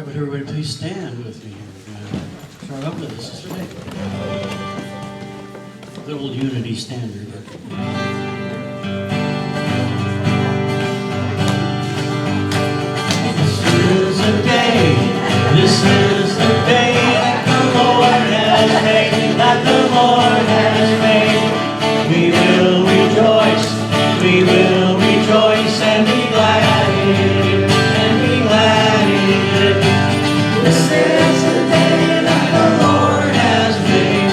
would everybody please stand with me here? We're going to start off with this today. The old Unity standard. This is the day that the Lord has made, that the Lord has made. We will rejoice and be glad in it, and be glad in it. This is the day that the Lord has made.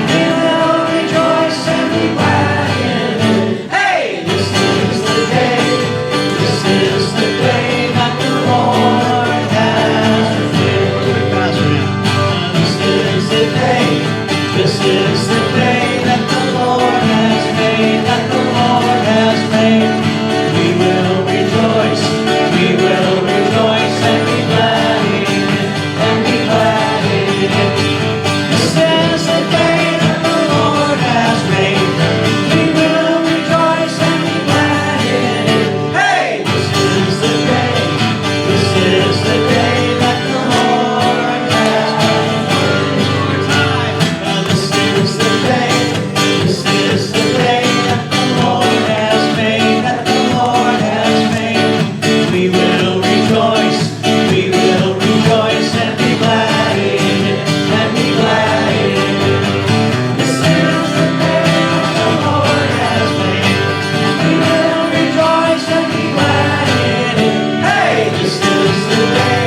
We will rejoice and be glad in it. Hey, this is the day that the Lord has made. This is the day that the Lord has made, that the Lord has made. We will rejoice and be glad in it, and be glad in it. This is the day that the Lord has made. We will rejoice and be glad in it. Hey, this is the day that the Lord has made. This is the day that the Lord has made, that the Lord has made. We will rejoice and be glad in it, and be glad in it. This is the day that the Lord has made. We will rejoice and be glad in it. Hey, this is the day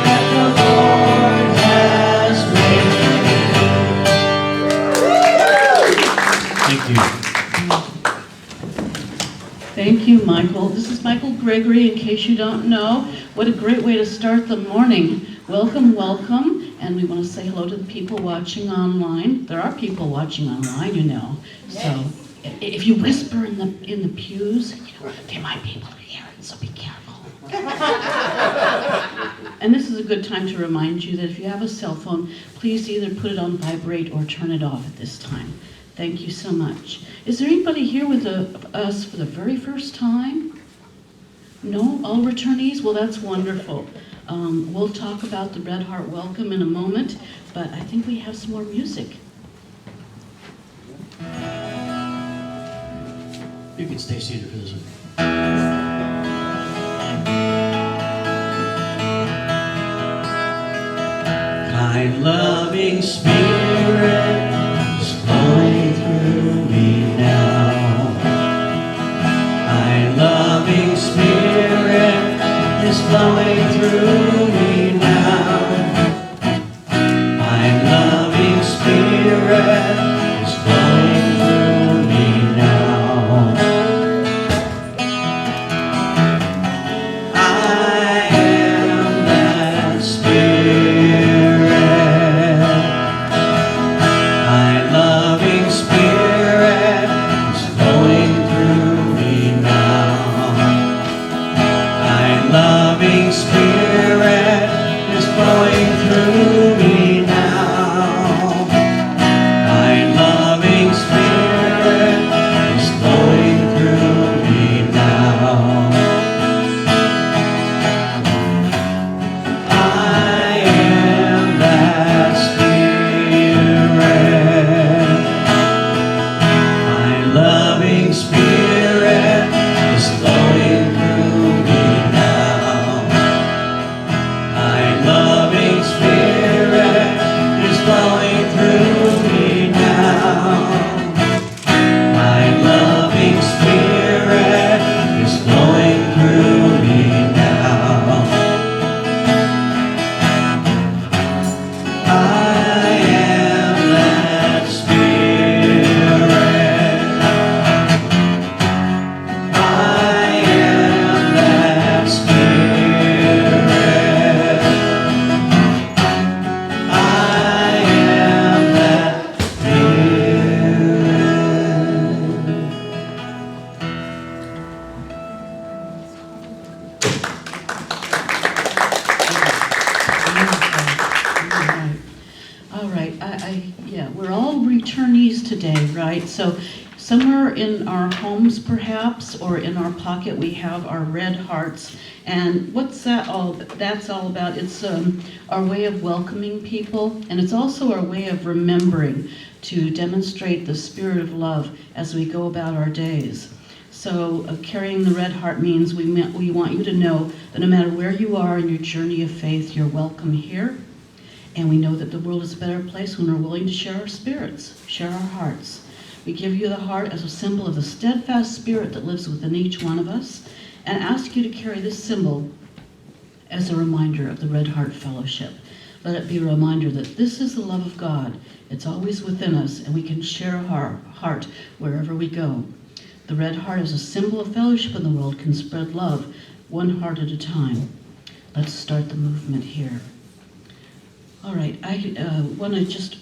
that the Lord has made. Thank you. Thank you, Michael. This is Michael Gregory, in case you don't know. What a great way to start the morning. Welcome, welcome. And we want to say hello to the people watching online. There are people watching online, you know. So if you whisper in the pews, there might be able to hear it, so be careful. And this is a good time to remind you that if you have a cell phone, please either put it on vibrate or turn it off at this time. Thank you so much. Is there anybody here with us for the very first time? No? All returnees? Well, that's wonderful. We'll talk about the Red Heart Welcome in a moment, but I think we have some more music. You can stay seated for this one. Kind, loving Spirit is flowing through me now. Kind, loving Spirit is flowing through me now. Kind, loving Spirit is flowing through me now. I am that Spirit. Thy loving Spirit is flowing through me now. Thy loving Spirit is flowing through me now. Thy loving Spirit is flowing through me now. I am that Spirit. My loving Spirit is flowing through me now. My loving Spirit is flowing through me now. My loving Spirit is flowing through me now. I am that Spirit. I am that Spirit. I am that Spirit. All right. Yeah, we're all returnees today, right? So Somewhere in our homes, perhaps, or in our pocket, we have our red hearts. And what's that all? That's all about. It's our way of welcoming people, and it's also our way of remembering to demonstrate the spirit of love as we go about our days. So carrying the red heart means we want you to know that no matter where you are in your journey of faith, you're welcome here. And we know that the world is a better place when we're willing to share our spirits, share our hearts. We give you the heart as a symbol of the steadfast spirit that lives within each one of us, and ask you to carry this symbol as a reminder of the Red Heart Fellowship. Let it be a reminder that this is the love of God. It's always within us, and we can share our heart wherever we go. The red heart as a symbol of fellowship in the world can spread love one heart at a time. Let's start the movement here. All right, I want to just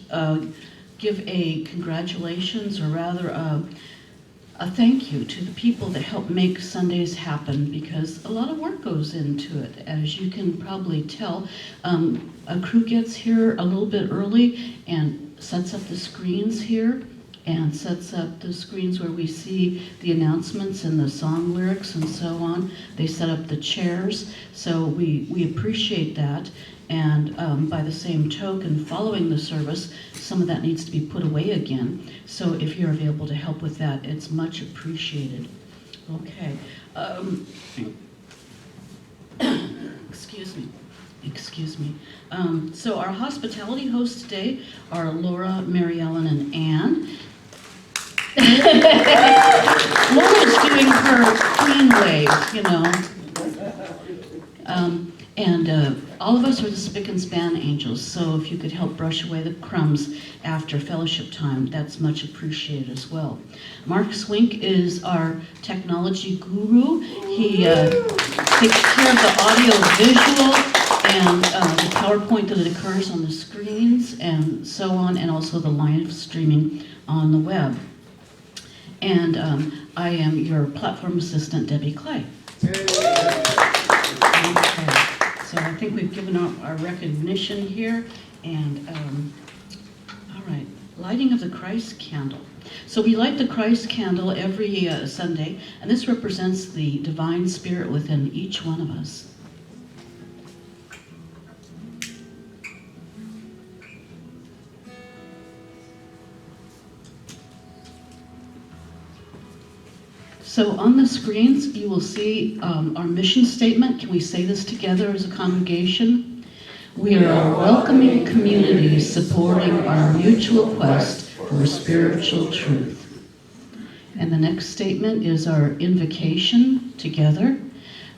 give a congratulations, or rather a thank you to the people that help make Sundays happen, because a lot of work goes into it. As you can probably tell, a crew gets here a little bit early and sets up the screens here, and sets up the screens where we see the announcements and the song lyrics and so on. They set up the chairs, so we appreciate that. And by the same token, following the service, some of that needs to be put away again. So if you're available to help with that, it's much appreciated. Okay. Excuse me. So our hospitality hosts today are Laura, Mary Ellen, and Anne. Laura's doing her queen wave, you know. And all of us are the spick and span angels, so if you could help brush away the crumbs after fellowship time, that's much appreciated as well. Mark Swink is our technology guru. He takes care of the audio visual and the PowerPoint that occurs on the screens and so on, and also the live streaming on the web. And I am your platform assistant, Debbie Clay. Okay. So I think we've given our recognition here, and all right, lighting of the Christ candle. So we light the Christ candle every Sunday, and this represents the divine spirit within each one of us. So on the screens, you will see our mission statement. Can we say this together as a congregation? We are a welcoming community supporting our mutual quest for spiritual truth. And the next statement is our invocation together.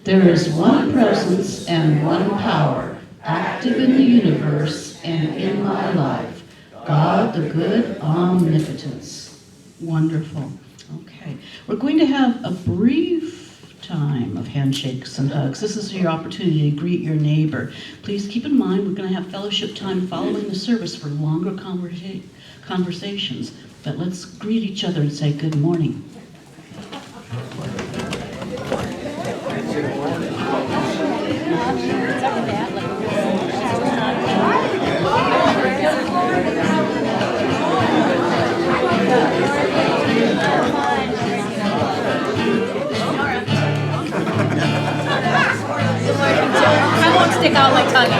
There is one presence and one power, active in the universe and in my life. God the good omnipotence. Wonderful. Okay, we're going to have a brief time of handshakes and hugs. This is your opportunity to greet your neighbor. Please keep in mind we're going to have fellowship time following the service for longer conversations, but let's greet each other and say good morning. I won't stick out my tongue at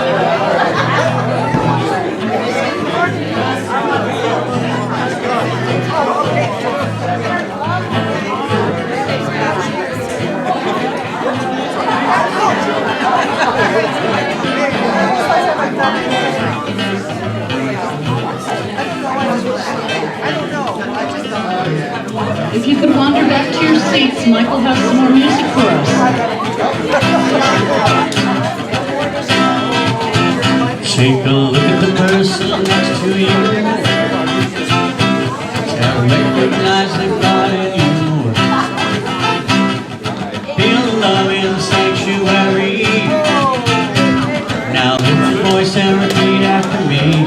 If you could wander back to your seats, Michael has some more music for us. Take a look at the person next to you and recognize the God in you. Feel the love in the sanctuary. Now lift your voice and repeat after me.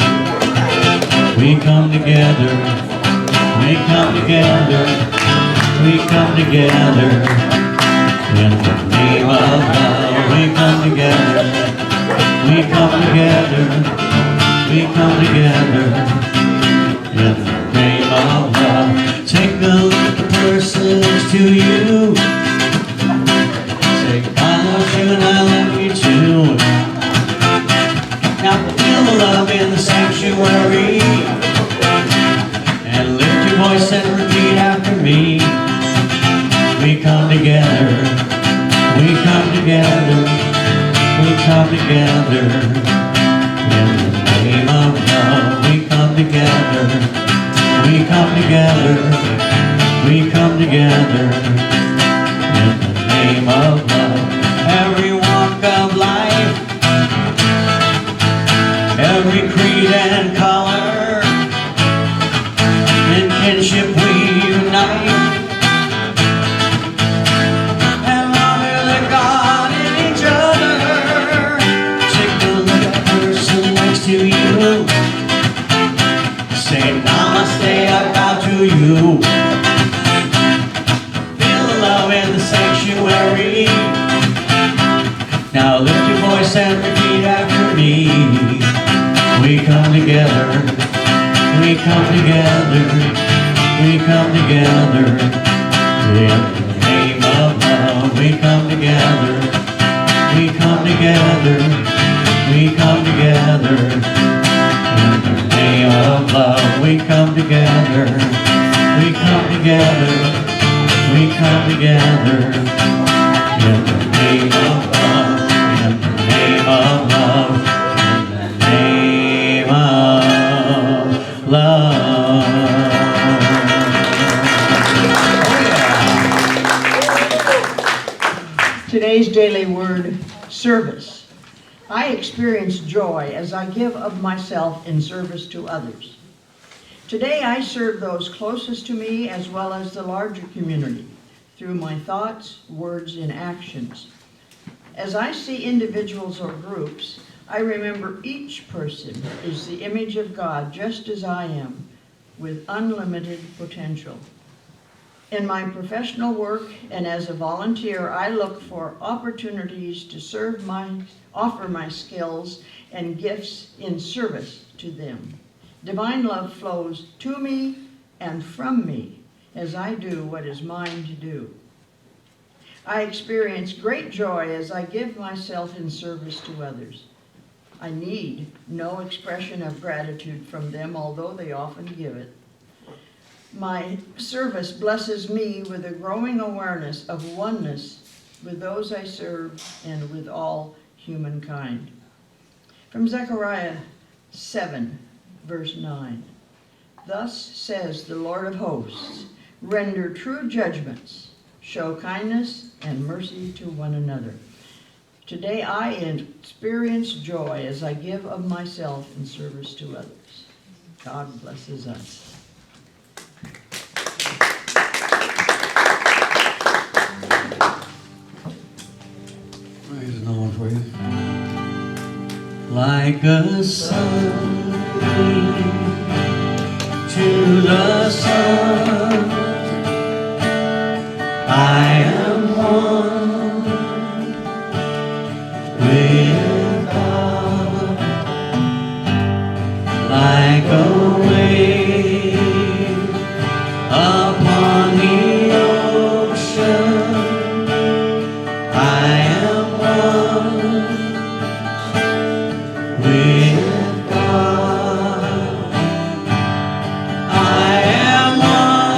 We come together, we come together, we come together. In the name of love, we come together. We come together, we come together, in the name of love. Take a look together in the name of love. Every walk of life, every creed and color, in kinship we unite, and honor the God in each other. Take a look at the person next to you. Say namaste, I bow to you. Feel the love in the sanctuary. Now lift your voice and repeat after me. We come together, we come together, we come together in the name of love. We come together, we come together, we come together in the name of love. We come together, we come together, we come together in the name of love, in the name of love, in the name of love. Today's daily word, service. I experience joy as I give of myself in service to others. Today I serve those closest to me as well as the larger community through my thoughts, words, and actions. As I see individuals or groups, I remember each person is the image of God just as I am, with unlimited potential. In my professional work and as a volunteer, I look for opportunities to offer my skills and gifts in service to them. Divine love flows to me and from me as I do what is mine to do. I experience great joy as I give myself in service to others. I need no expression of gratitude from them, although they often give it. My service blesses me with a growing awareness of oneness with those I serve and with all humankind. From Zechariah 7, verse 9. Thus says the Lord of hosts, render true judgments, show kindness and mercy to one another. Today I experience joy as I give of myself in service to others. God blesses us. Praise the Lord for you. Like a sunbeam to the sun, I am one with God. Like a wave upon the ocean, I am one with God. I am one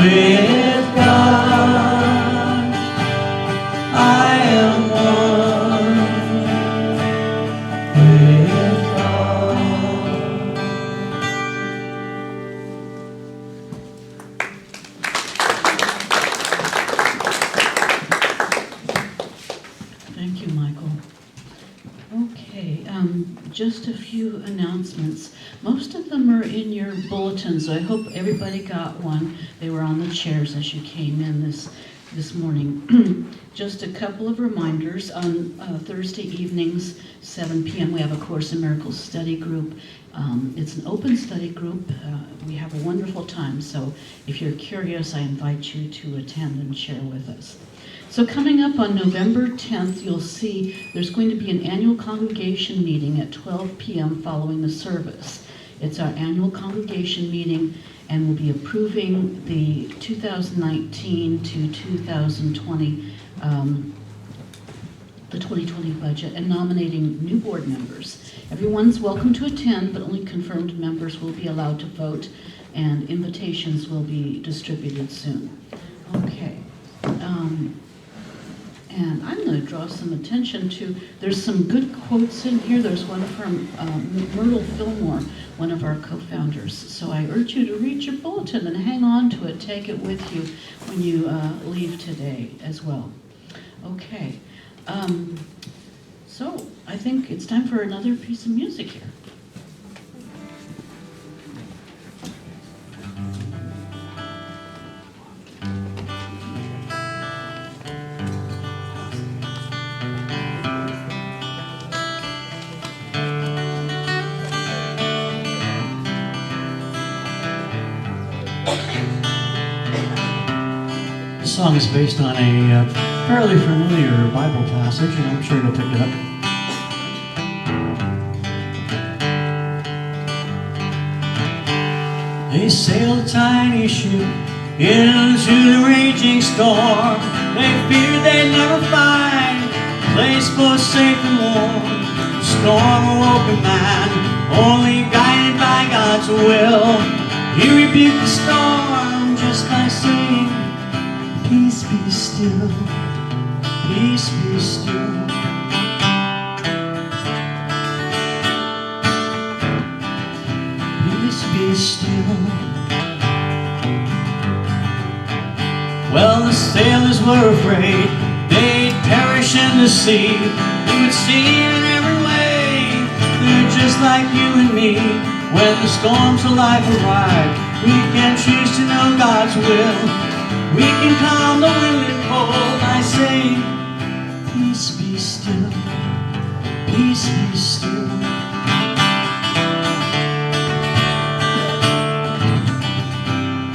with God. I am one with God. Thank you, Michael. Okay, just a few announcements. Most of them are in your bulletins. I hope everybody got one. They were on the chairs as you came in this morning. Just a couple of reminders. On Thursday evenings, 7 p.m., we have a Course in Miracles study group. It's an open study group. We have a wonderful time, so if you're curious, I invite you to attend and share with us. So coming up on November 10th, you'll see there's going to be an annual congregation meeting at 12 p.m. following the service. It's our annual congregation meeting, and we'll be approving the 2019 to 2020, the 2020 budget, and nominating new board members. Everyone's welcome to attend, but only confirmed members will be allowed to vote, and invitations will be distributed soon. Okay. And I'm going to draw some attention to, there's some good quotes in here. There's one from Myrtle Fillmore, one of our co-founders. So I urge you to read your bulletin and hang on to it. Take it with you when you leave today as well. Okay. So I think it's time for another piece of music here. This song is based on a fairly familiar Bible passage, and I'm sure you'll pick it up. They sailed a tiny ship into the raging storm. They feared they'd never find a place both safe and warm. The storm awoke a man, only guided by God's will. He rebuked the storm just by saying, "Peace be still, peace be still." Peace be still. Well, the sailors were afraid they'd perish in the sea. They would see in every way they're just like you and me. When the storms of life arrive, we can choose to know God's will. We can calm the wind and cold by saying, "Peace be still, peace be still."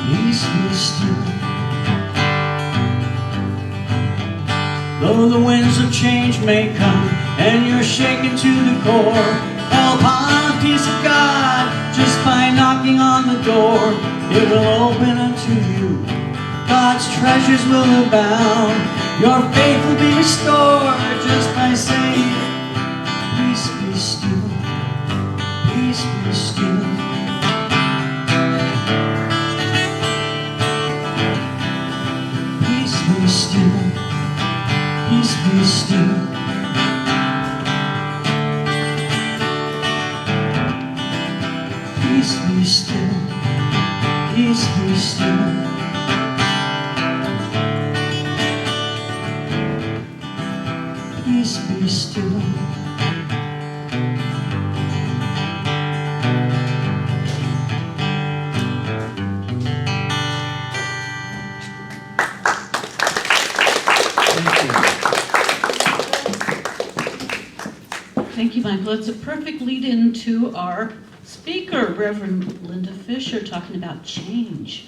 Peace be still. Though the winds of change may come and you're shaken to the core, help on the peace of God just by knocking on the door. It will open unto you. God's treasures will abound. Your faith will be restored just by saying, "Peace be still, peace be still." Peace be still, peace be still. Peace be still, peace be still. Peace be still. Thank you, Michael. It's a perfect lead-in to our speaker, Reverend Linda Fisher, talking about change.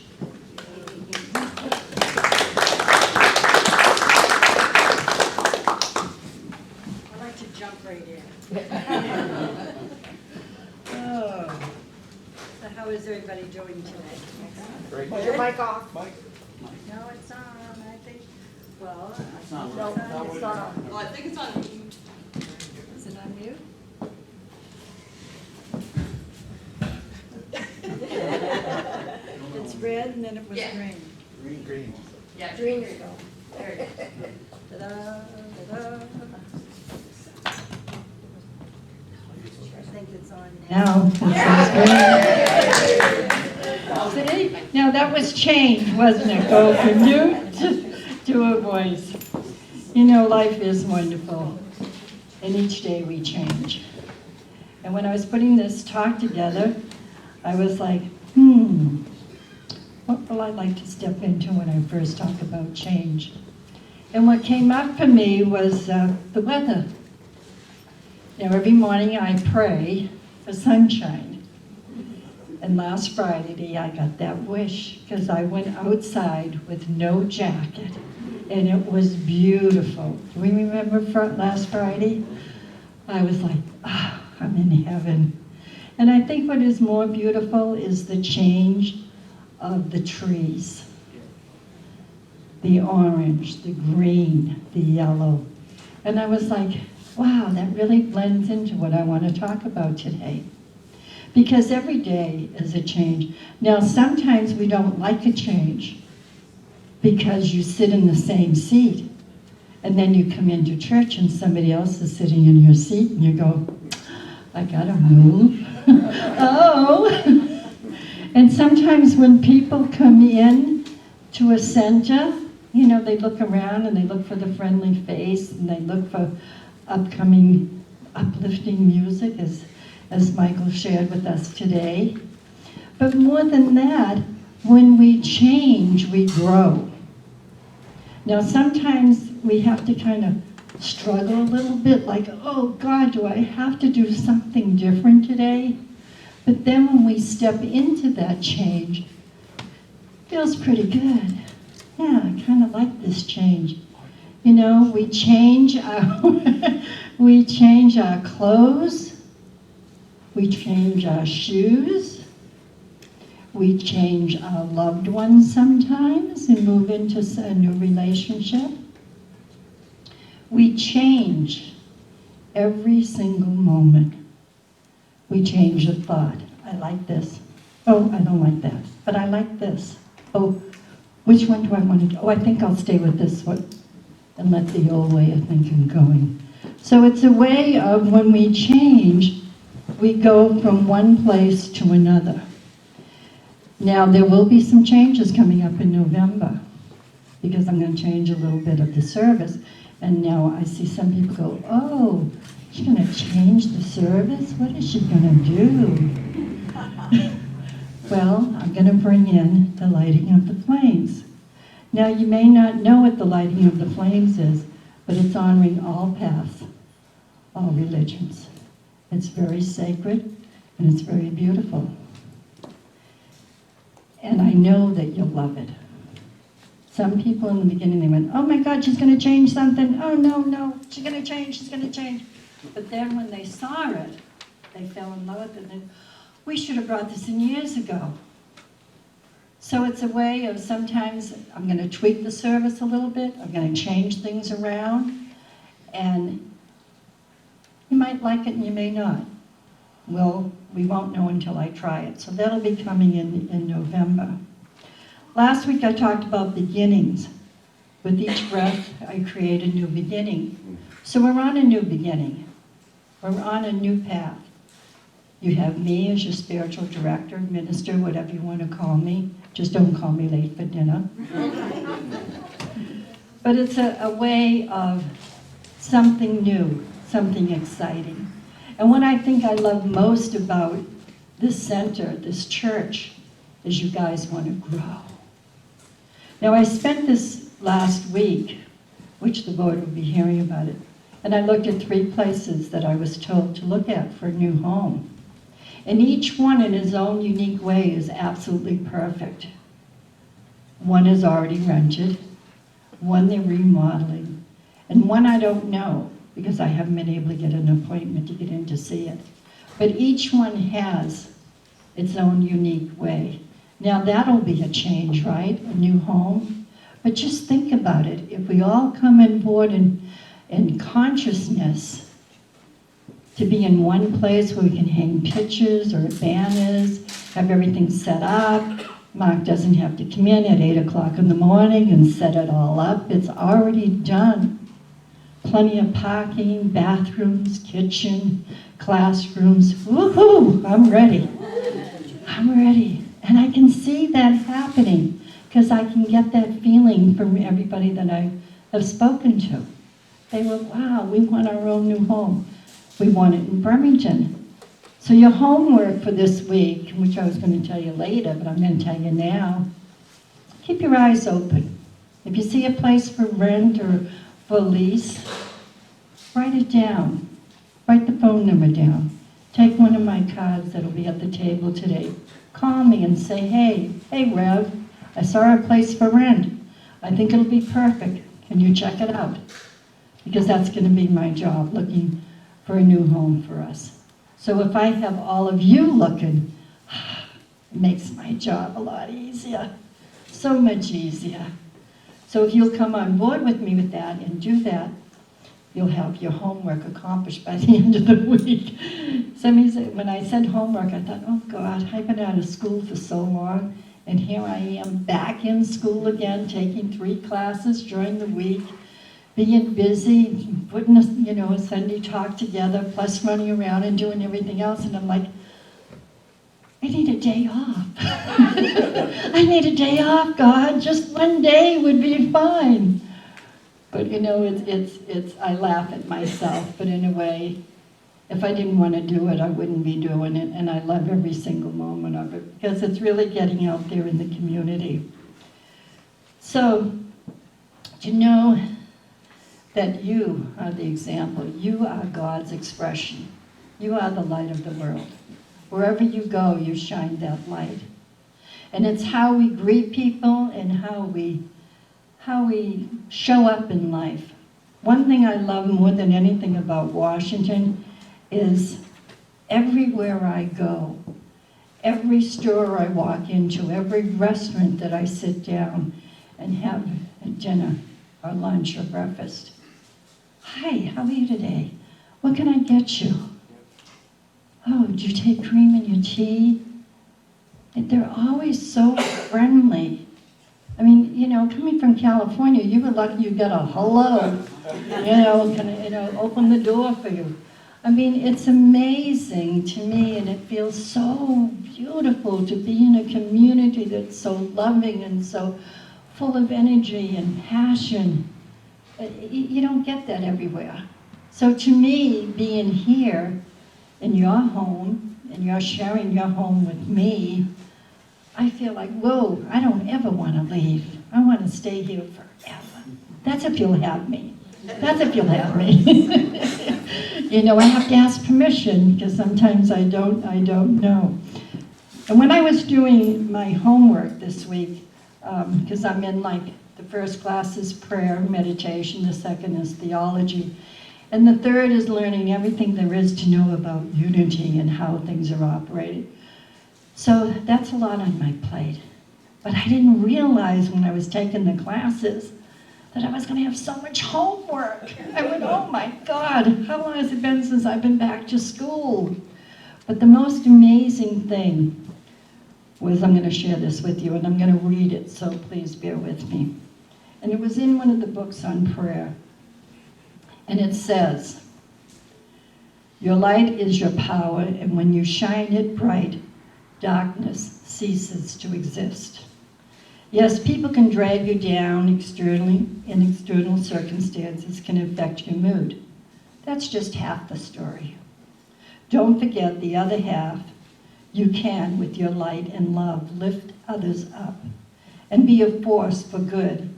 Jump right in. Oh. So how is everybody doing today? Put your mic off. No, it's on, I think. Well, No, it's not on. Oh, I think it's on mute. is it on mute? It's red and then it was Yeah. green. Green. Yeah, Green, there you go. there it is. Ta-da, ta-da. I think it's on now. See, now that was change, wasn't it? Go from mute to a voice. You know, life is wonderful, and each day we change. And when I was putting this talk together, I was like, what will I like to step into when I first talk about change? And what came up for me was the weather. You know, every morning I pray for sunshine. And last Friday I got that wish because I went outside with no jacket and it was beautiful. Do we remember last Friday? I was like, I'm in heaven. And I think what is more beautiful is the change of the trees. The orange, the green, the yellow. And I was like, wow, that really blends into what I want to talk about today. Because every day is a change. Now, sometimes we don't like a change because you sit in the same seat. And then you come into church and somebody else is sitting in your seat and you go, I gotta move. Oh. And sometimes when people come in to a center, you know, they look around and they look for the friendly face and they look for upcoming uplifting music as Michael shared with us today. But more than that, when we change, we grow. Now sometimes we have to kind of struggle a little bit, like, oh God, do I have to do something different today? But then when we step into that change, it feels pretty good. Yeah, I kind of like this change. You know, we change our we change our clothes, we change our shoes, we change our loved ones sometimes and move into a new relationship. We change every single moment. We change a thought. I like this. Oh, I don't like that, but I like this. Oh, which one do I want to do? Oh, I think I'll stay with this one and let the old way of thinking going. So it's a way of when we change, we go from one place to another. Now, there will be some changes coming up in November because I'm going to change a little bit of the service. And now I see some people go, oh, she's going to change the service? What is she going to do? Well, I'm going to bring in the lighting of the flames. Now, you may not know what the lighting of the flames is, but it's honoring all paths, all religions. It's very sacred, and it's very beautiful. And I know that you'll love it. Some people in the beginning, they went, oh my God, she's going to change something. Oh, no, she's going to change, she's going to change. But then when they saw it, they fell in love with it. And we should have brought this in years ago. So it's a way of sometimes I'm going to tweak the service a little bit. I'm going to change things around. And you might like it and you may not. Well, we won't know until I try it. So that'll be coming in November. Last week I talked about beginnings. With each breath, I create a new beginning. So we're on a new beginning. We're on a new path. You have me as your spiritual director, minister, whatever you want to call me. Just don't call me late for dinner. But it's a way of something new, something exciting. And what I think I love most about this center, this church, is you guys want to grow. Now, I spent this last week, which the board will be hearing about it, and I looked at 3 places that I was told to look at for a new home. And each one in his own unique way is absolutely perfect. One is already rented, one they're remodeling, and one I don't know because I haven't been able to get an appointment to get in to see it. But each one has its own unique way. Now that'll be a change, right? A new home. But just think about it. If we all come on board in consciousness to be in one place where we can hang pictures or banners, have everything set up, Mark doesn't have to come in at 8 o'clock in the morning and set it all up. It's already done. Plenty of parking, bathrooms, kitchen, classrooms. Woohoo! I'm ready. I'm ready. And I can see that happening because I can get that feeling from everybody that I have spoken to. They were, wow, we want our own new home. We want it in Bremerton. So your homework for this week, which I was going to tell you later, but I'm going to tell you now, keep your eyes open. If you see a place for rent or for lease, write it down. Write the phone number down. Take one of my cards that'll be at the table today. Call me and say, hey Rev, I saw a place for rent. I think it'll be perfect. Can you check it out? Because that's going to be my job, looking for a new home for us. So if I have all of you looking, it makes my job a lot easier. So much easier. So if you'll come on board with me with that and do that, you'll have your homework accomplished by the end of the week. Somebody said, when I said homework, I thought, oh God, I've been out of school for so long, and here I am back in school again, taking 3 classes during the week, being busy, putting a Sunday talk together, plus running around and doing everything else, and I'm like, I need a day off. I need a day off, God. Just one day would be fine. But it's I laugh at myself, but in a way, if I didn't want to do it, I wouldn't be doing it, and I love every single moment of it, because it's really getting out there in the community. So, you know that you are the example. You are God's expression. You are the light of the world. Wherever you go, you shine that light. And it's how we greet people and how we show up in life. One thing I love more than anything about Washington is everywhere I go, every store I walk into, every restaurant that I sit down and have dinner or lunch or breakfast. Hi, how are you today? What can I get you? Oh, do you take cream in your tea? And they're always so friendly. I mean, coming from California, you were lucky you got a hello. Can I, open the door for you. I mean, it's amazing to me, and it feels so beautiful to be in a community that's so loving and so full of energy and passion. You don't get that everywhere. So to me, being here in your home, and you're sharing your home with me, I feel like, whoa, I don't ever want to leave. I want to stay here forever. That's if you'll have me. That's if you'll have me. I have to ask permission, because sometimes I don't know. And when I was doing my homework this week, because I'm in the first class is prayer, meditation, the second is theology, and the third is learning everything there is to know about unity and how things are operated. So that's a lot on my plate. But I didn't realize when I was taking the classes that I was going to have so much homework. I went, oh my God, how long has it been since I've been back to school? But the most amazing thing was, I'm going to share this with you, and I'm going to read it, so please bear with me. And it was in one of the books on prayer. And it says, your light is your power, and when you shine it bright, darkness ceases to exist. Yes, people can drag you down externally, and external circumstances can affect your mood. That's just half the story. Don't forget the other half. You can, with your light and love, lift others up and be a force for good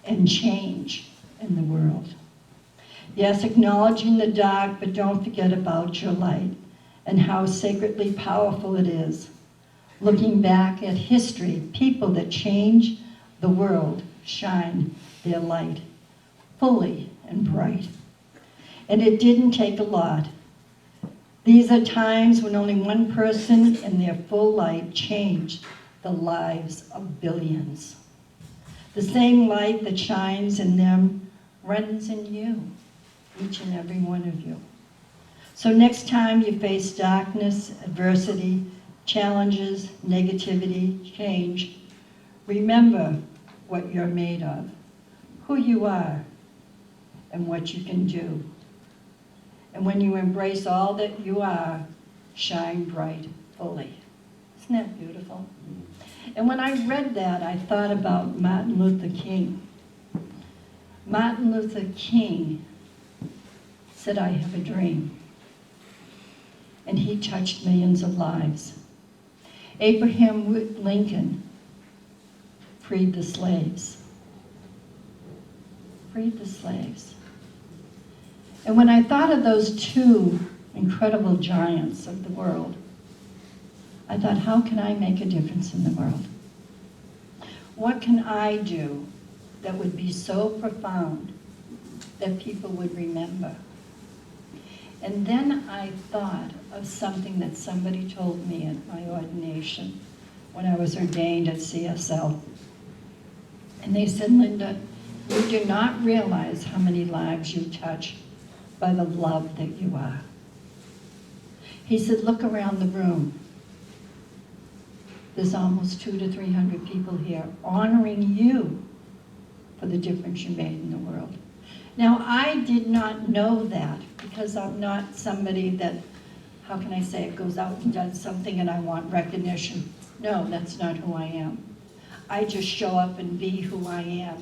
and change in the world. Yes, acknowledging the dark, but don't forget about your light and how sacredly powerful it is. Looking back at history, people that change the world shine their light fully and bright. And it didn't take a lot. These are times when only one person in their full light changed the lives of billions. The same light that shines in them runs in you, each and every one of you. So next time you face darkness, adversity, challenges, negativity, change, remember what you're made of, who you are, and what you can do. And when you embrace all that you are, shine bright fully. Isn't that beautiful? And when I read that, I thought about Martin Luther King. Martin Luther King said, "I have a dream." And he touched millions of lives. Abraham Lincoln freed the slaves. Freed the slaves. And when I thought of those two incredible giants of the world, I thought, how can I make a difference in the world? What can I do that would be so profound that people would remember? And then I thought of something that somebody told me at my ordination when I was ordained at CSL. And they said, "Linda, you do not realize how many lives you touch by the love that you are." He said, "Look around the room. There's almost 200 to 300 people here honoring you for the difference you made in the world." Now, I did not know that because I'm not somebody that, how can I say it, goes out and does something and I want recognition. No, that's not who I am. I just show up and be who I am.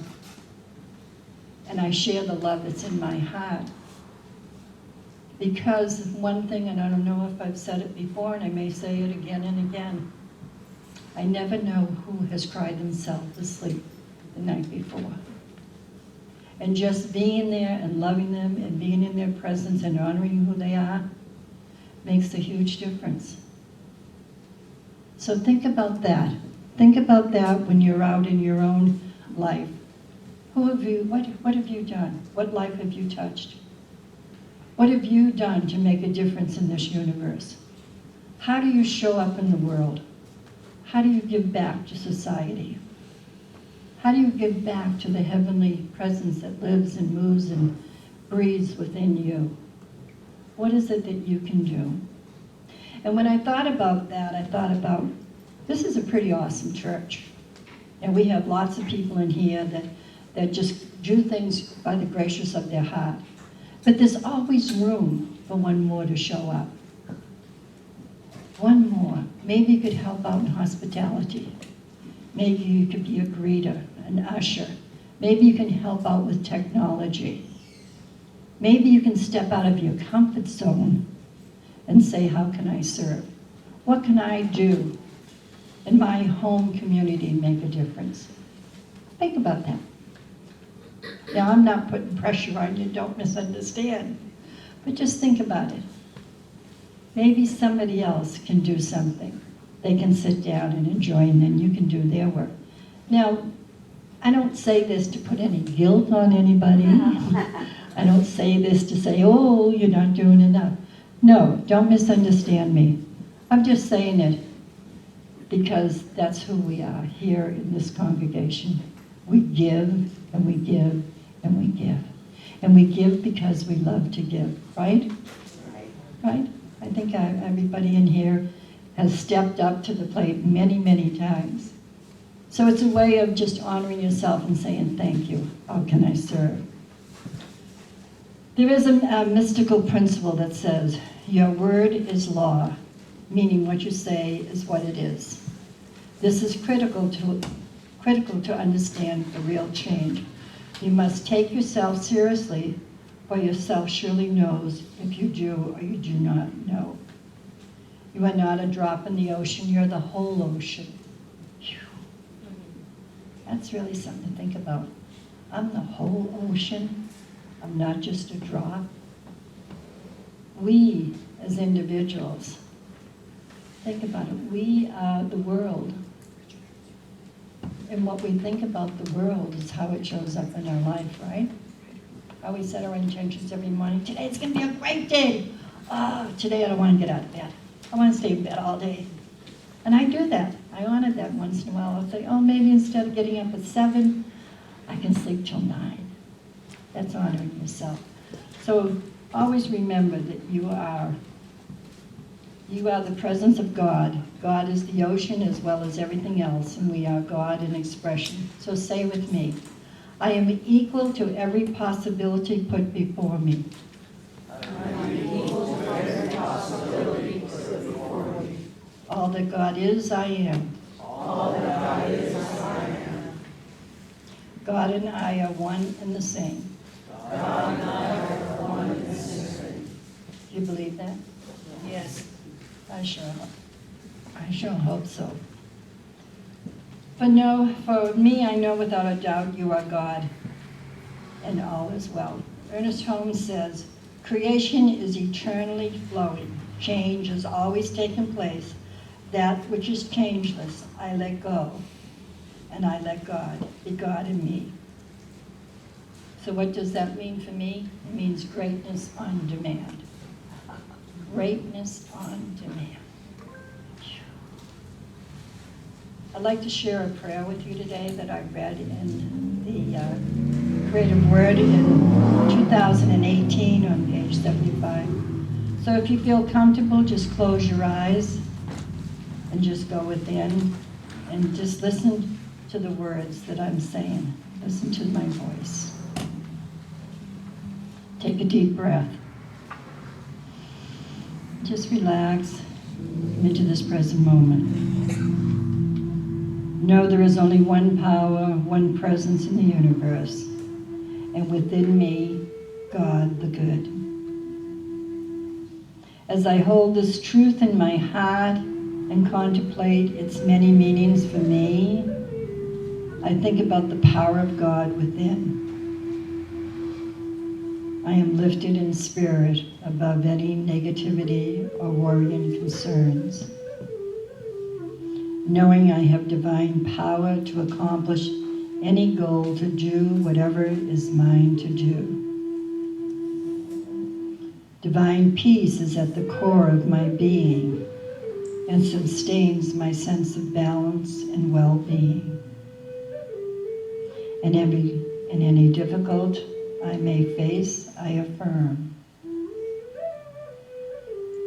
And I share the love that's in my heart. Because one thing, and I don't know if I've said it before, and I may say it again and again, I never know who has cried themselves to sleep the night before. And just being there and loving them and being in their presence and honoring who they are makes a huge difference. So think about that. Think about that when you're out in your own life. What have you done? What life have you touched? What have you done to make a difference in this universe? How do you show up in the world? How do you give back to society? How do you give back to the heavenly presence that lives and moves and breathes within you? What is it that you can do? And when I thought about that, I thought about, this is a pretty awesome church. And we have lots of people in here that just do things by the gracious of their heart. But there's always room for one more to show up. One more. Maybe you could help out in hospitality. Maybe you could be a greeter, an usher. Maybe you can help out with technology. Maybe you can step out of your comfort zone and say, how can I serve? What can I do in my home community and make a difference? Think about that. Now, I'm not putting pressure on you, don't misunderstand. But just think about it. Maybe somebody else can do something. They can sit down and enjoy, and then you can do their work. Now, I don't say this to put any guilt on anybody. I don't say this to say, oh, you're not doing enough. No, don't misunderstand me. I'm just saying it because that's who we are here in this congregation. We give, and we give, and we give. And we give because we love to give, right? Right? I think everybody in here has stepped up to the plate many, many times. So it's a way of just honoring yourself and saying, thank you. How can I serve? There is a mystical principle that says, your word is law, meaning what you say is what it is. This is critical to understand the real change. You must take yourself seriously, for yourself surely knows if you do or you do not know. You are not a drop in the ocean, you're the whole ocean. Whew. That's really something to think about. I'm the whole ocean. I'm not just a drop. We, as individuals, think about it. We are the world. And what we think about the world is how it shows up in our life, right? How we set our intentions every morning. Today's going to be a great day. Oh, today I don't want to get out of bed. I want to stay in bed all day. And I do that. I honor that once in a while. I'll say, oh, maybe instead of getting up at 7, I can sleep till 9. That's honoring yourself. So always remember that you are You are the presence of God. God is the ocean as well as everything else, and we are God in expression. So say with me, I am equal to every possibility put before me. All that God is, I am. God and I are one and the same. Do you believe that? Yes. I sure hope so. For me, I know without a doubt you are God, and all is well. Ernest Holmes says, creation is eternally flowing. Change has always taken place. That which is changeless, I let go, and I let God be God in me. So what does that mean for me? It means greatness on demand. Greatness on demand. I'd like to share a prayer with you today that I read in the Creative Word in 2018 on page 75. So if you feel comfortable, just close your eyes and just go within and just listen to the words that I'm saying. Listen to my voice. Take a deep breath. Just relax into this present moment. Know there is only one power, one presence in the universe, and within me, God the good. As I hold this truth in my heart and contemplate its many meanings for me, I think about the power of God within. I am lifted in spirit above any negativity or worrying concerns, knowing I have divine power to accomplish any goal, to do whatever is mine to do. Divine peace is at the core of my being and sustains my sense of balance and well-being. In any difficult I may face, I affirm.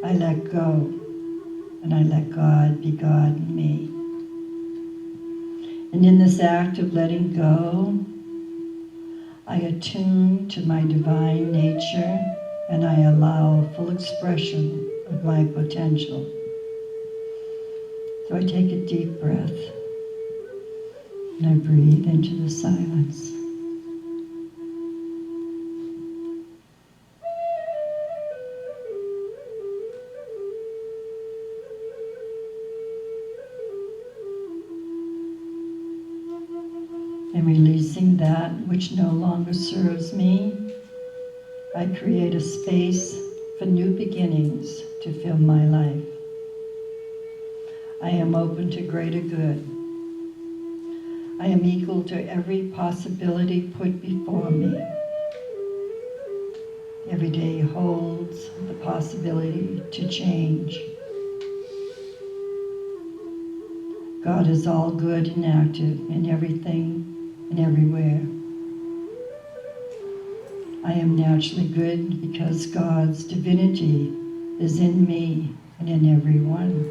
I let go, and I let God be God in me. And in this act of letting go, I attune to my divine nature, and I allow full expression of my potential. So I take a deep breath, and I breathe into the silence. And releasing that which no longer serves me, I create a space for new beginnings to fill my life. I am open to greater good. I am equal to every possibility put before me. Every day holds the possibility to change. God is all good and active in everything and everywhere. I am naturally good because God's divinity is in me and in everyone.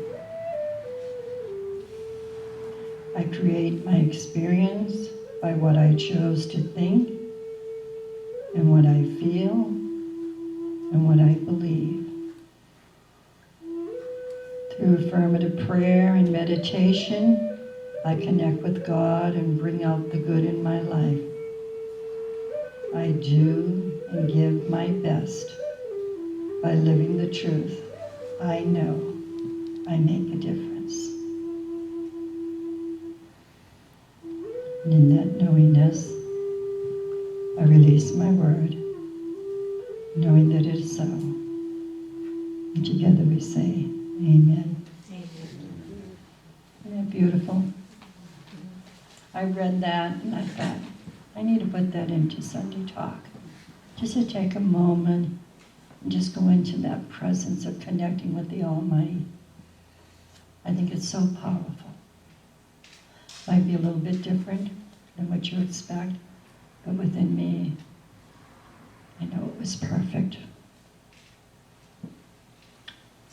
I create my experience by what I chose to think and what I feel and what I believe. Through affirmative prayer and meditation, I connect with God and bring out the good in my life. I do and give my best by living the truth. I know I make a difference. And in that knowingness, I release my word, knowing that it is so. And together we say, Amen. Isn't that beautiful? I read that and I thought, I need to put that into Sunday talk. Just to take a moment and just go into that presence of connecting with the Almighty. I think it's so powerful. Might be a little bit different than what you expect, but within me, I know it was perfect.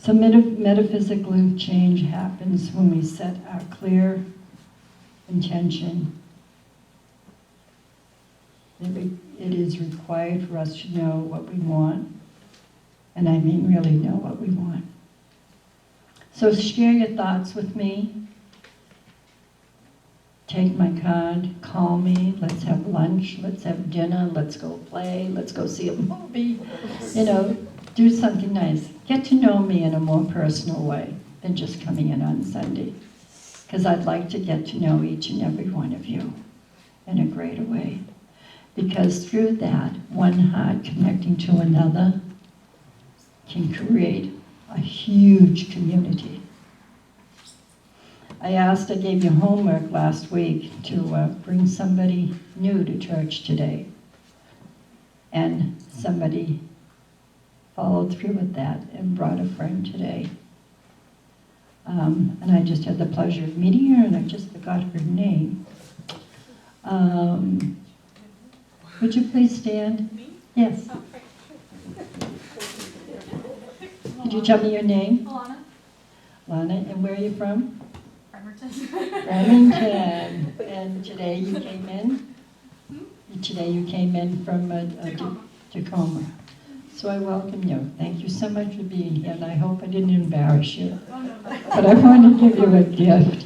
So metaphysical change happens when we set our clear intention. It is required for us to know what we want, and I mean really know what we want. So share your thoughts with me. Take my card, call me, let's have lunch, let's have dinner, let's go play, let's go see a movie. You know, do something nice. Get to know me in a more personal way than just coming in on Sunday. Because I'd like to get to know each and every one of you in a greater way. Because through that, one heart connecting to another can create a huge community. I gave you homework last week to bring somebody new to church today. And somebody followed through with that and brought a friend today. And I just had the pleasure of meeting her, and I just forgot her name. Would you please stand? Yes. Could you tell me your name? Alana. Lana, and where are you from? Bremerton. Bremerton. And today you came in? Today you came in from Tacoma. So I welcome you. Thank you so much for being here, and I hope I didn't embarrass you. But I want to give you a gift.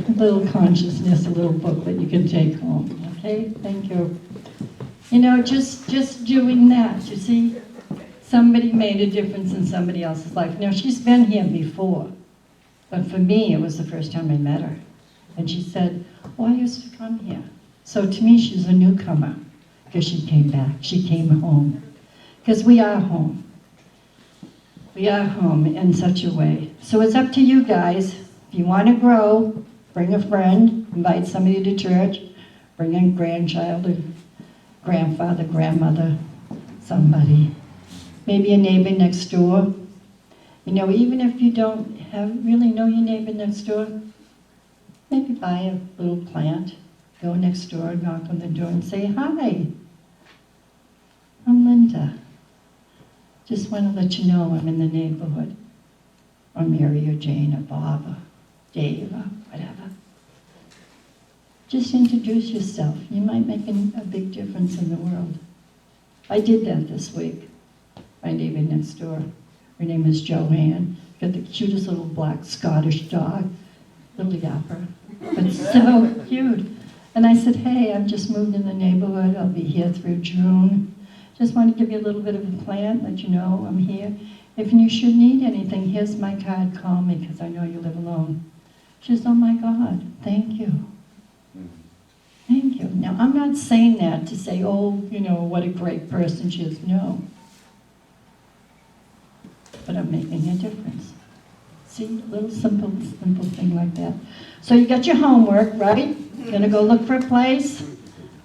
A little consciousness, a little book that you can take home. Okay? Thank you. You know, just doing that, you see, somebody made a difference in somebody else's life. Now, she's been here before, but for me, it was the first time I met her. And she said, oh, I used to come here. So to me, she's a newcomer, because she came back. She came home. Because we are home. We are home in such a way. So it's up to you guys. If you want to grow, bring a friend, invite somebody to church, bring a grandchild, a grandfather, grandmother, somebody. Maybe a neighbor next door. You know, even if you don't really know your neighbor next door, maybe buy a little plant, go next door, knock on the door and say, hi, I'm Linda. Just want to let you know I'm in the neighborhood. Or Mary or Jane or Bob or Dave or whatever. Just introduce yourself. You might make a big difference in the world. I did that this week. My neighbor next door. Her name is Joanne. Got the cutest little black Scottish dog, little yapper, but so cute. And I said, hey, I've just moved in the neighborhood. I'll be here through June. Just want to give you a little bit of a plant, let you know I'm here. If you should need anything, here's my card. Call me, because I know you live alone. She says, oh my God, thank you. Thank you. Now, I'm not saying that to say, oh, you know, what a great person she is. No. But I'm making a difference. See, a little simple thing like that. So you got your homework, right? You're going to go look for a place.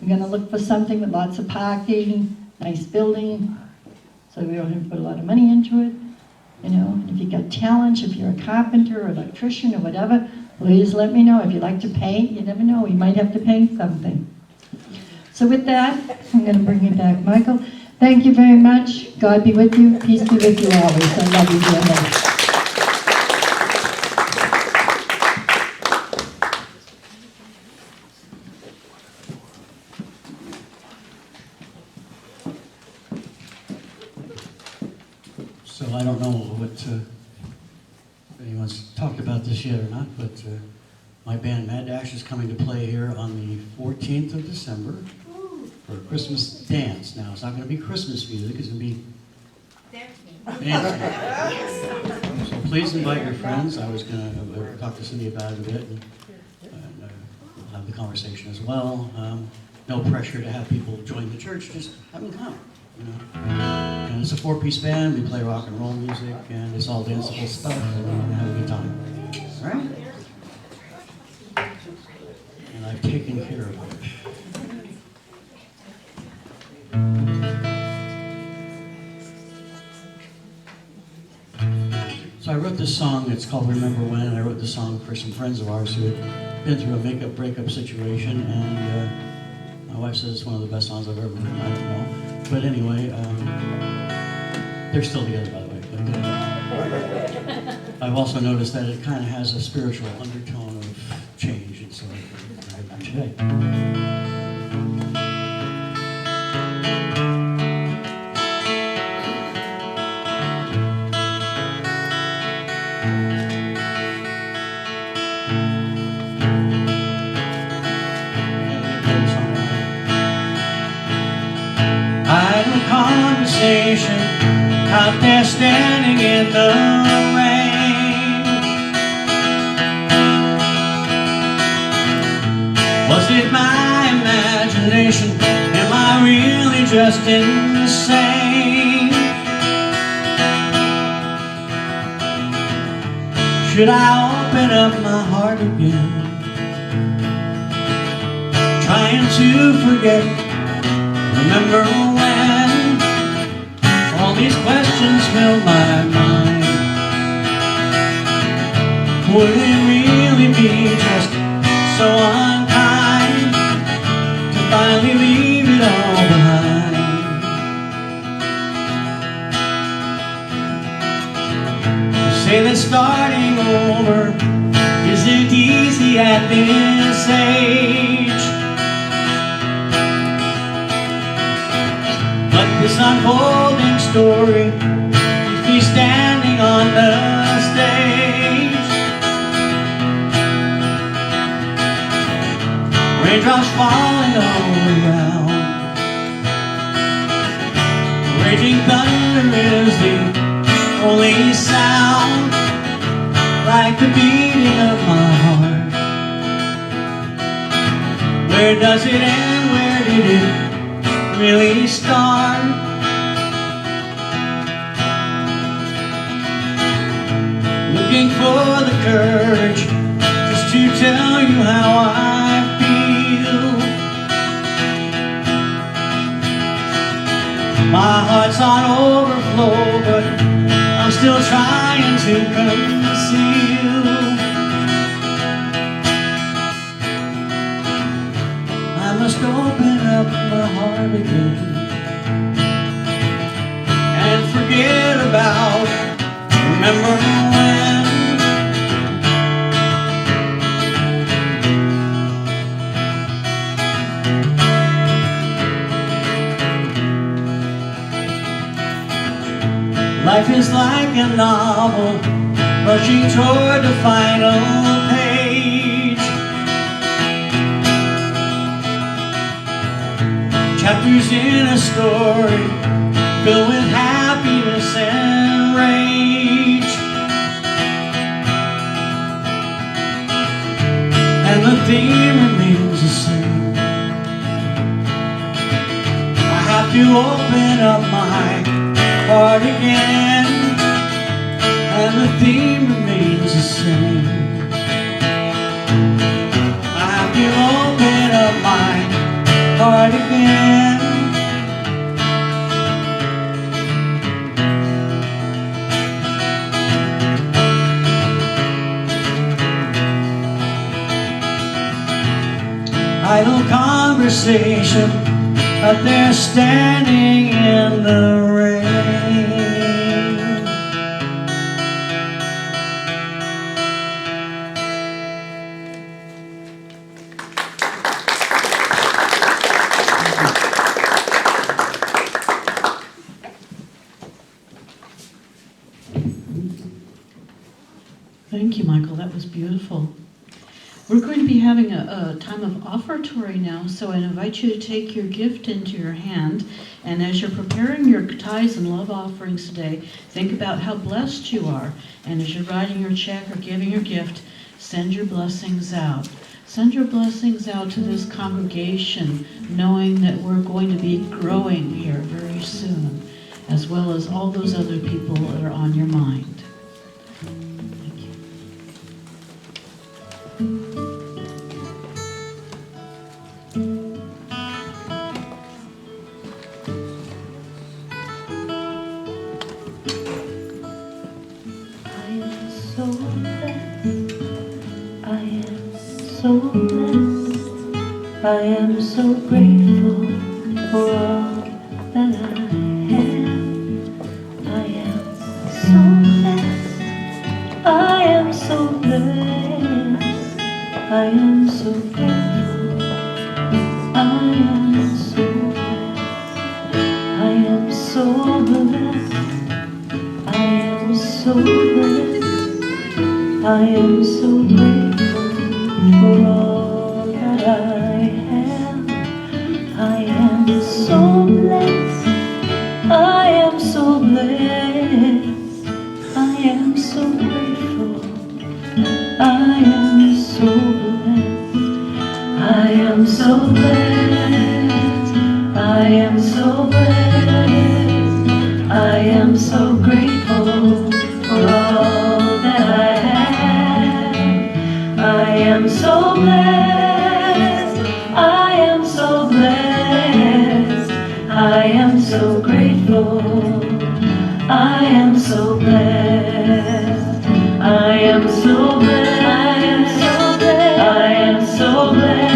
You're going to look for something with lots of parking, nice building, so we don't have to put a lot of money into it. You know, and if you got talent, if you're a carpenter or electrician or whatever, please let me know. If you like to paint, you never know, you might have to paint something. So with that, I'm going to bring you back, Michael. Thank you very much. God be with you. Peace be with you always. I love you dear much. So I don't know what if anyone's talked about this yet or not, but my band Mad Dash is coming to play here on the 14th of December for a Christmas dance. Now, it's not going to be Christmas music, it's going to be dancing. So please invite your friends. I was going to talk to Cindy about it a bit, and we'll have the conversation as well. No pressure to have people join the church, just have them come. You know? And it's a 4-piece band, we play rock and roll music, and it's all danceable stuff, and we're gonna have a good time. All right? And I've taken care of it. So I wrote this song, it's called Remember When, and I wrote this song for some friends of ours who had been through a breakup situation, and my wife says it's one of the best songs I've ever written. I don't know. But anyway, they're still together, by the way. I've also noticed that it kind of has a spiritual undertone of change, and so I have that today. Idle conversation out there standing in the rain. Was it my imagination? Am I really just insane? Should I open up my heart again? Trying to forget, remember when all these questions filled my mind. Would it really be just so unkind to finally leave it all behind? You say that starting over isn't easy at this age, but this unfolding story keeps me standing on the stage. Raindrops falling all around, raging thunder is the only sound, like the beating of my heart. Where does it end? Where did it really start? Looking for the courage just to tell you how I feel. My heart's on overflow, but I'm still trying to conceal. I must open up my heart again and forget about, remember when. Life is like a novel rushing toward the final page. Chapters in a story filled with happiness and rage, and the theme remains the same. I have to open up my heart again, and the theme remains the same. I have to open up my heart again. Idle conversation out there standing in the rain. Thank you, Michael. That was beautiful. We're going to be having a time of offertory now, so I invite you to take your gift into your hand. And as you're preparing your tithes and love offerings today, think about how blessed you are. And as you're writing your check or giving your gift, send your blessings out. Send your blessings out to this congregation, knowing that we're going to be growing here very soon, as well as all those other people that are on your mind. Thank you. So blessed, I am so grateful for all that I have. I am so blessed, I am so grateful. I am so blessed. I am so blessed. I am so blessed. I am so grateful for all that I have. I am so blessed. I am so blessed. I am so grateful. I am so blessed. I am so blessed. I am so blessed. I am so grateful for all that I have. I am so blessed. I am so blessed. I am so grateful. I am so blessed. I am so blessed. I am so blessed.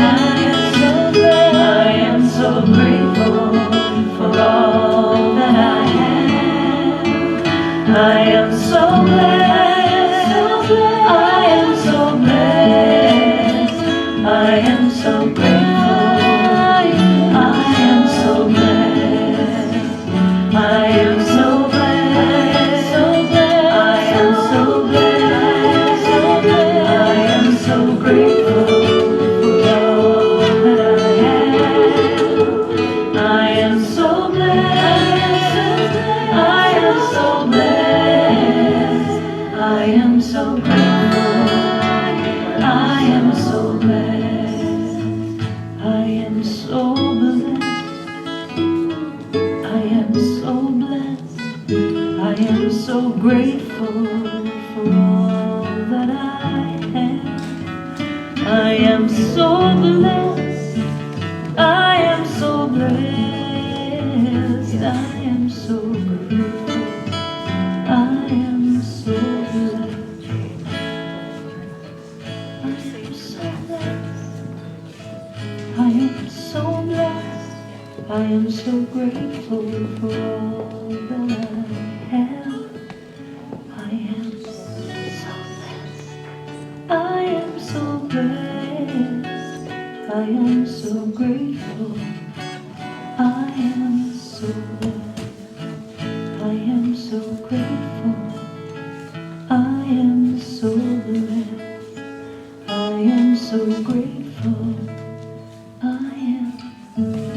I am so grateful for all that I have. I am so blessed. I am so blessed. I am so grateful. I am so blessed. I am so blessed. I am so blessed. I am so grateful for all that I have. I am so blessed. I am so blessed. I am so grateful. I am so blessed. I am so blessed. I am so blessed. I am so grateful for all that I have. I am so blessed. I am so blessed. I am so grateful. I am so blessed. I am so blessed. I am so blessed. I am so grateful for all that I have. I am so blessed. I am so blessed. I am so grateful. I am so blessed. I am so grateful. I am so blessed. I am so grateful. I am blessed.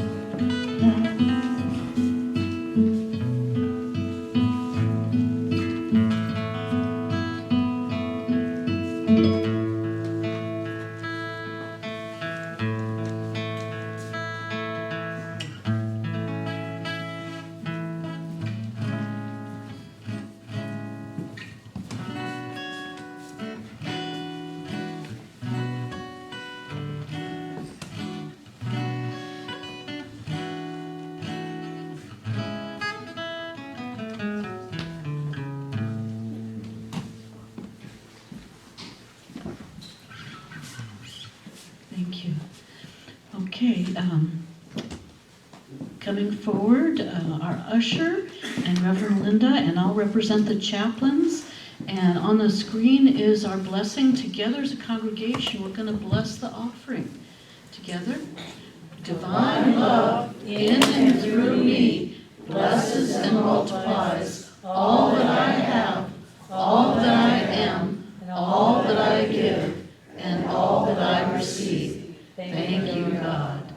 Thank you. Okay, coming forward, our usher and Reverend Linda, and I'll represent the chaplains. And on the screen is our blessing. Together as a congregation, we're going to bless the offering. Together. Divine love in and through me blesses and multiplies all that I have, all that I am, all that I give, and all that I receive. Thank you, God.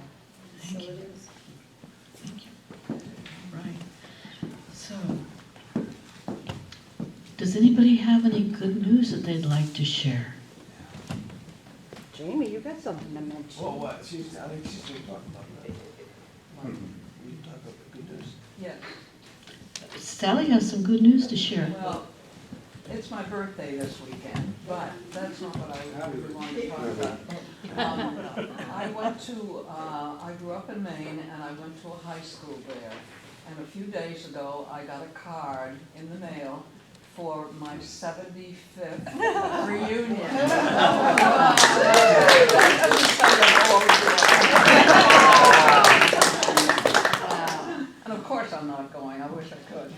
Thank you. Thank you. All right. So, does anybody have any good news that they'd like to share? Jamie, you got something to mention. Well, what? I think she's going to talk about that. Will you talk about the good news? Yes, Sally has some good news to share. well, it's my birthday this weekend, but that's not what I really want to talk about. I grew up in Maine and I went to a high school there. And a few days ago, I got a card in the mail for my 75th reunion. And of course I'm not going, I wish I could.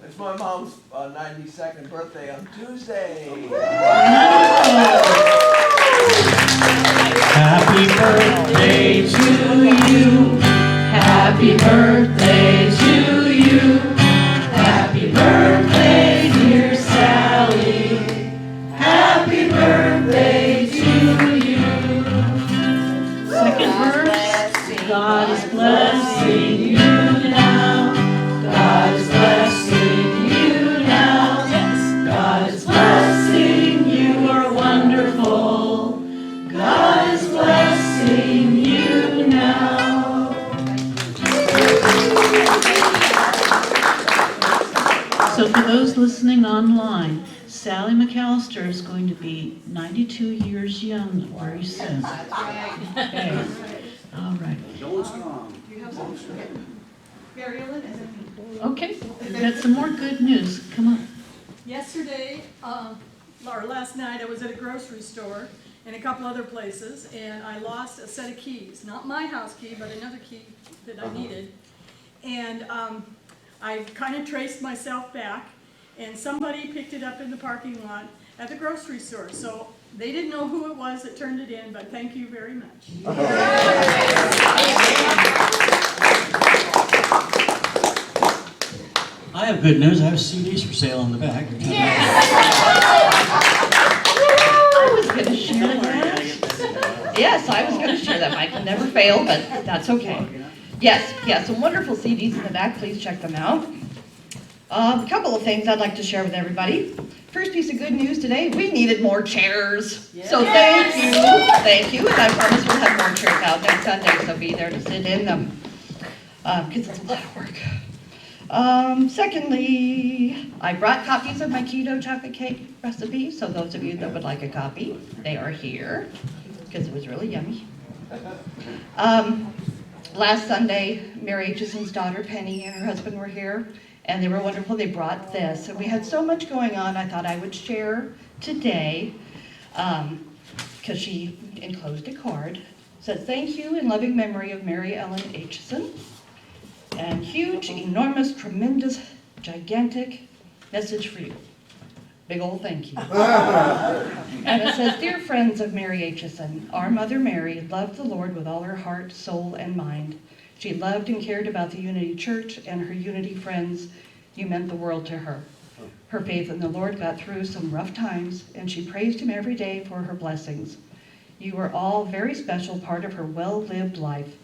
It's my mom's 92nd birthday on Tuesday. Wow. pastor is going to be 92 years young very soon. That's right. Okay. All right. Mary Ellen, and then Okay, we've got some more good news. Come on. yesterday, or last night, I was at a grocery store and a couple other places, and I lost a set of keys. Not my house key, but another key that I needed. And I kind of traced myself back, and somebody picked it up in the parking lot at the grocery store. So they didn't know who it was that turned it in, but thank you very much. I have good news. I have CDs for sale in the back. I was going to share that. Yes, I was going to share that. I can never fail, but that's okay. Yes, some wonderful CDs in the back. Please check them out. A couple of things I'd like to share with everybody. First piece of good news today, we needed more chairs. So thank you. And I promise we'll have more chairs out next Sunday, so be there to sit in them. Because it's a lot of work. Secondly, I brought copies of my keto chocolate cake recipe, so those of you that would like a copy, they are here, because it was really yummy. Last Sunday, Mary Aitchison's daughter Penny and her husband were here, and they were wonderful. They brought this, and we had so much going on, I thought I would share today, because she enclosed a card. It says, "Thank you in loving memory of Mary Ellen Aitchison." And huge, enormous, tremendous, gigantic message for you. Big old thank you. And it says, "Dear friends of Mary Aitchison, our Mother Mary loved the Lord with all her heart, soul, and mind. She loved and cared about the Unity Church and her Unity friends. You meant the world to her. Her faith in the Lord got through some rough times, and she praised him every day for her blessings. You are all a very special part of her well-lived life.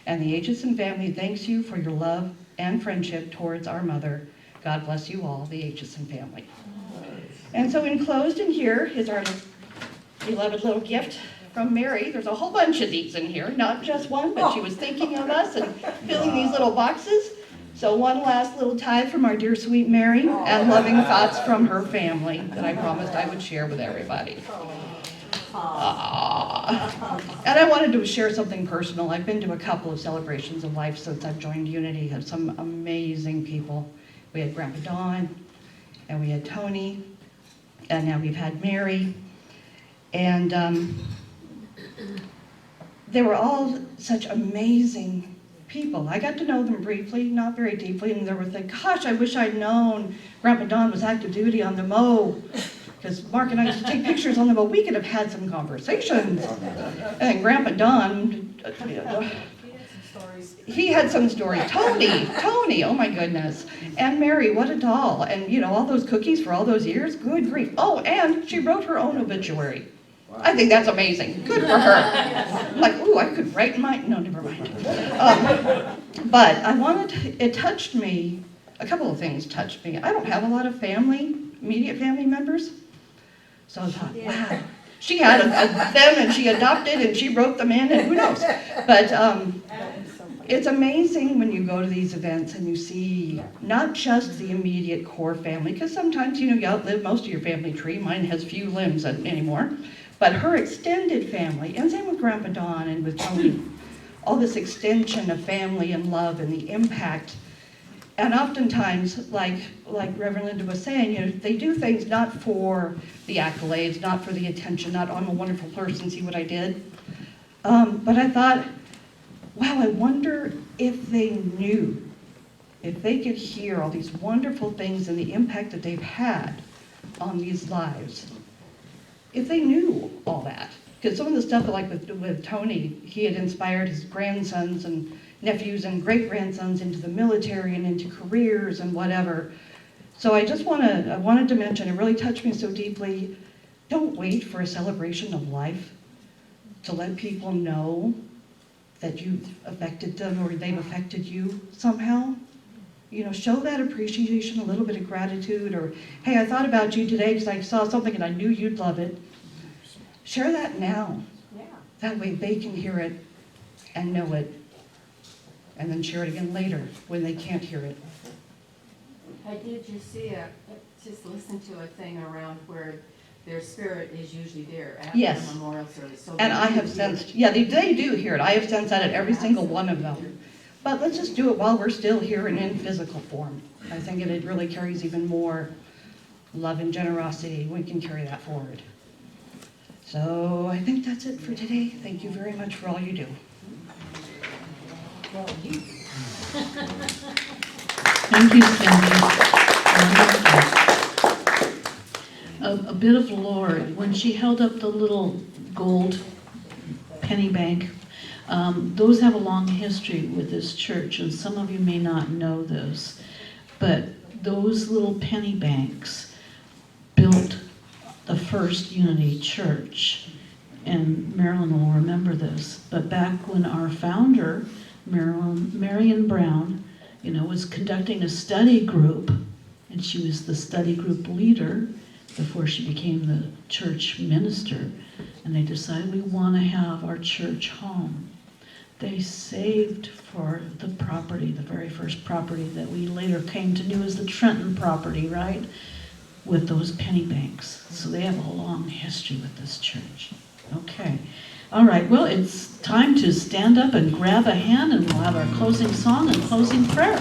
And the Aitchison family thanks you for your love and friendship towards our mother. God bless you all, the Aitchison family." And so enclosed in here is our beloved little gift from Mary. There's a whole bunch of these in here, not just one, but she was thinking of us and filling these little boxes. So one last little tithe from our dear sweet Mary and loving thoughts from her family that I promised I would share with everybody. And I wanted to share something personal. I've been to a couple of celebrations of life since I've joined Unity. Had some amazing people. We had Grandpa Don, and we had Tony, and now we've had Mary. And they were all such amazing people. I got to know them briefly, not very deeply, and there were things, gosh, I wish I'd known Grandpa Don was active duty on the Mo. Because Mark and I used to take pictures on them, but we could have had some conversations. And Grandpa Don, he had some stories. Tony, oh my goodness. And Mary, what a doll. And all those cookies for all those years, good grief. Oh, and she wrote her own obituary. I think that's amazing. Good for her. Like, ooh, I could write mine. No, never mind. But it touched me, a couple of things touched me. I don't have a lot of immediate family members. So I thought, wow, she had them and she adopted and she wrote them in and who knows. But it's amazing when you go to these events and you see not just the immediate core family, because sometimes, you outlive most of your family tree. Mine has few limbs anymore. But her extended family, and same with Grandpa Don and with Tony, all this extension of family and love and the impact. And oftentimes, like Reverend Linda was saying, they do things not for the accolades, not for the attention, not, "I'm a wonderful person, see what I did." But I thought, wow, I wonder if they knew, if they could hear all these wonderful things and the impact that they've had on these lives, if they knew all that. Because some of the stuff like with Tony, he had inspired his grandsons and nephews and great-grandsons into the military and into careers and whatever. So I wanted to mention, it really touched me so deeply, don't wait for a celebration of life to let people know that you've affected them or they've affected you somehow. Show that appreciation, a little bit of gratitude, or, hey, I thought about you today because I saw something and I knew you'd love it. Share that now. Yeah. That way they can hear it and know it, and then share it again later when they can't hear it. I did just listen to a thing around where their spirit is usually there at Yes. the memorial service. So And they I do have hear sensed, yeah, they do hear it. I have sensed that at every single one of them. But let's just do it while we're still here and in physical form. I think it really carries even more love and generosity. We can carry that forward. So I think that's it for today. Thank you very much for all you do. Well, you. Thank you, Cindy. A bit of lore, when she held up the little gold penny bank, those have a long history with this church, and some of you may not know this, but those little penny banks built the first Unity Church, and Marilyn will remember this. But back when our founder, Marion Brown, was conducting a study group, and she was the study group leader before she became the church minister, and they decided we want to have our church home. They saved for the property, the very first property that we later came to know as the Trenton property, right? With those penny banks. So they have a long history with this church. Okay. All right, well, it's time to stand up and grab a hand, and we'll have our closing song and closing prayer.